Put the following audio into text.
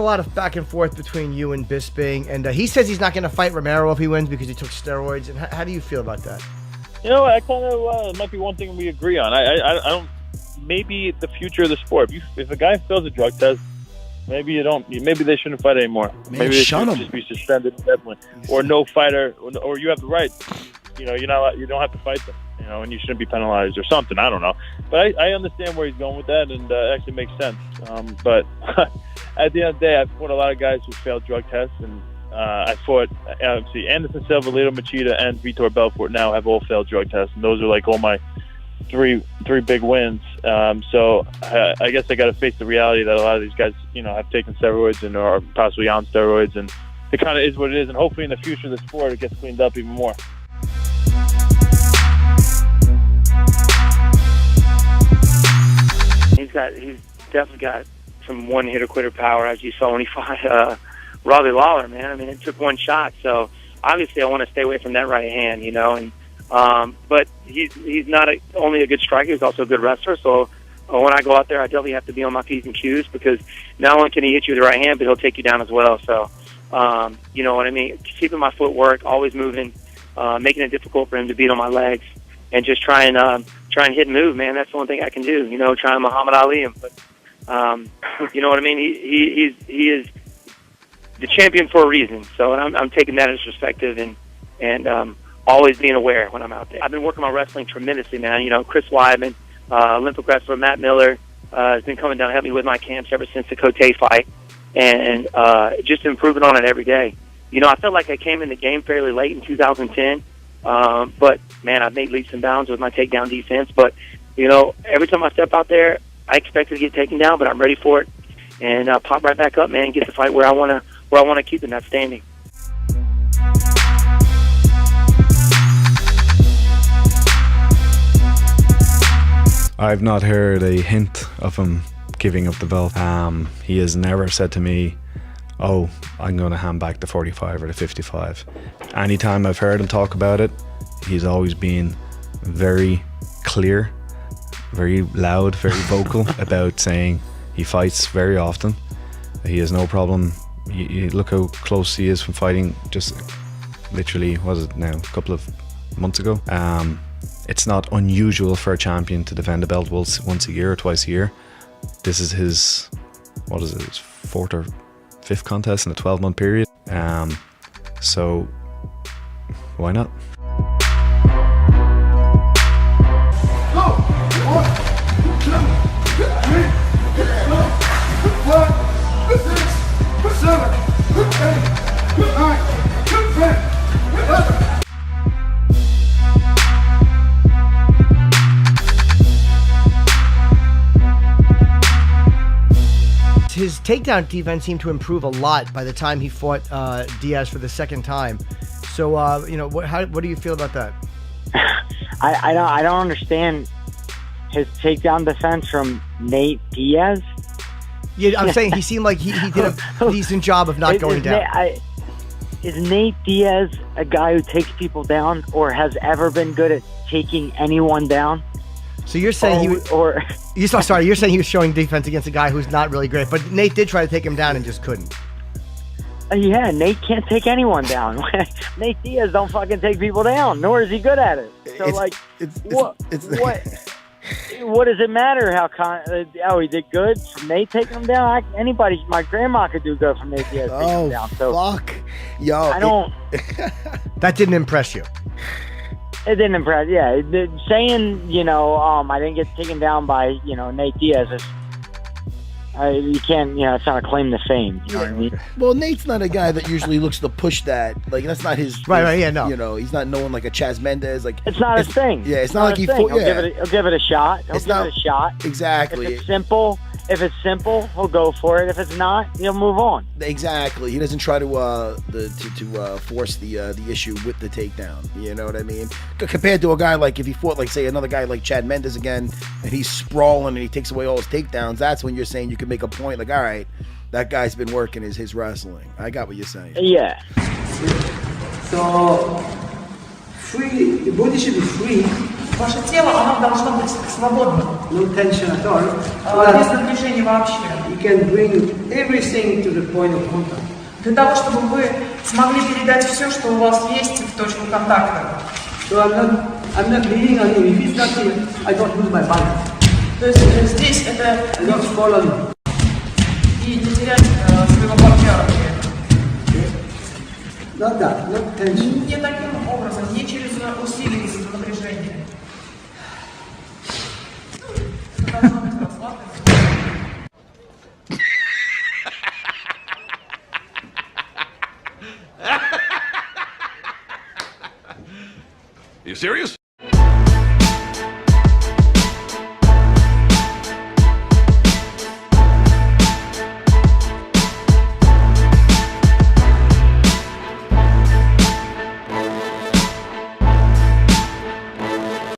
lot of back and forth between you and Bisping, and he says he's not going to fight Romero if he wins because he took steroids. And how do you feel about that? I kind of might be one thing we agree on. I don't. Maybe the future of the sport. If a guy fails a drug test, maybe you don't. Maybe they shouldn't fight anymore. Maybe they should just be suspended indefinitely, or no fighter, or you have the right. You don't have to fight them. And you shouldn't be penalized or something. I don't know, but I understand where he's going with that, and it actually makes sense. But at the end of the day, I've fought a lot of guys who failed drug tests, and I fought obviously Anderson Silva, Lito Machida, and Vitor Belfort. Now have all failed drug tests, and those are like all my three big wins. So I guess I got to face the reality that a lot of these guys, have taken steroids and are possibly on steroids, and it kind of is what it is. And hopefully in the future of the sport, it gets cleaned up even more. He's definitely got some one-hitter quitter power, as you saw when he fought Robbie Lawler, man. I mean, it took one shot, so obviously I want to stay away from that right hand, and but he's not only a good striker, he's also a good wrestler, so when I go out there, I definitely have to be on my P's and Q's, because not only can he hit you with the right hand, but he'll take you down as well. So, you know what I mean? Keeping my footwork, always moving, making it difficult for him to beat on my legs, and just try and hit and move, man. That's the one thing I can do, trying Muhammad Ali him. But, you know what I mean? He is the champion for a reason. So I'm taking that as perspective and always being aware when I'm out there. I've been working my wrestling tremendously, man. Chris Weidman, Olympic wrestler Matt Miller, has been coming down to help me with my camps ever since the Cote fight, and just improving on it every day. I felt like I came in the game fairly late in 2010, but, man, I've made leaps and bounds with my takedown defense. But, every time I step out there, I expect to get taken down, but I'm ready for it, and pop right back up, man, and get the fight where I want to keep in that standing. I've not heard a hint of him giving up the belt. He has never said to me, "Oh, I'm going to hand back the 45 or the 55." Anytime I've heard him talk about it, he's always been very clear, very loud, very vocal about saying he fights very often. He has no problem. You look how close he is from fighting just literally, what is it now, a couple of months ago. It's not unusual for a champion to defend a belt once a year or twice a year. This is his, his fourth or fifth contest in a 12-month period. So why not? His takedown defense seemed to improve a lot by the time he fought Diaz for the second time. So, what do you feel about that? I don't understand his takedown defense from Nate Diaz. Yeah, I'm saying he seemed like he did a decent job of not going down. Is Nate Diaz a guy who takes people down, or has ever been good at taking anyone down? So you're saying you're saying he was showing defense against a guy who's not really great, but Nate did try to take him down and just couldn't. Yeah, Nate can't take anyone down. Nate Diaz don't fucking take people down, nor is he good at it. So what does it matter how he did good from Nate taking him down? My grandma could do good from Nate Diaz taking him down. So fuck, yo, I don't. That didn't impress you. It didn't impress. Yeah, saying I didn't get taken down by Nate Diaz. You can't. It's not a claim to fame. You know what I mean? Well, Nate's not a guy that usually looks to push that. Like that's not his. Right. Yeah. No. He's not known like a Chaz Mendez. Like it's not his thing. Yeah. It's not like he. He'll give it a shot. He'll give it a shot. Exactly. If it's simple, he'll go for it. If it's not, he'll move on. Exactly. He doesn't try to force the issue with the takedown. You know what I mean? Compared to a guy like if he fought like say another guy like Chad Mendes again, and he's sprawling and he takes away all his takedowns. That's when you're saying you can make a point like, all right, that guy's been working his wrestling. I got what you're saying. Yeah. So free, the body should be free. Ваше тело, оно должно быть свободным. No tension at all. Без напряжения вообще. You can bring everything to the point of contact. Для того, чтобы вы смогли передать все, что у вас есть в точку контакта. So I'm not leaning on him. If he's not here, I don't lose my balance. То есть здесь это I don't fall on him. и не терять своего партнера. Not that, not tension. Не таким образом, не через усилие напряжения. Должно быть расслаблено. You serious?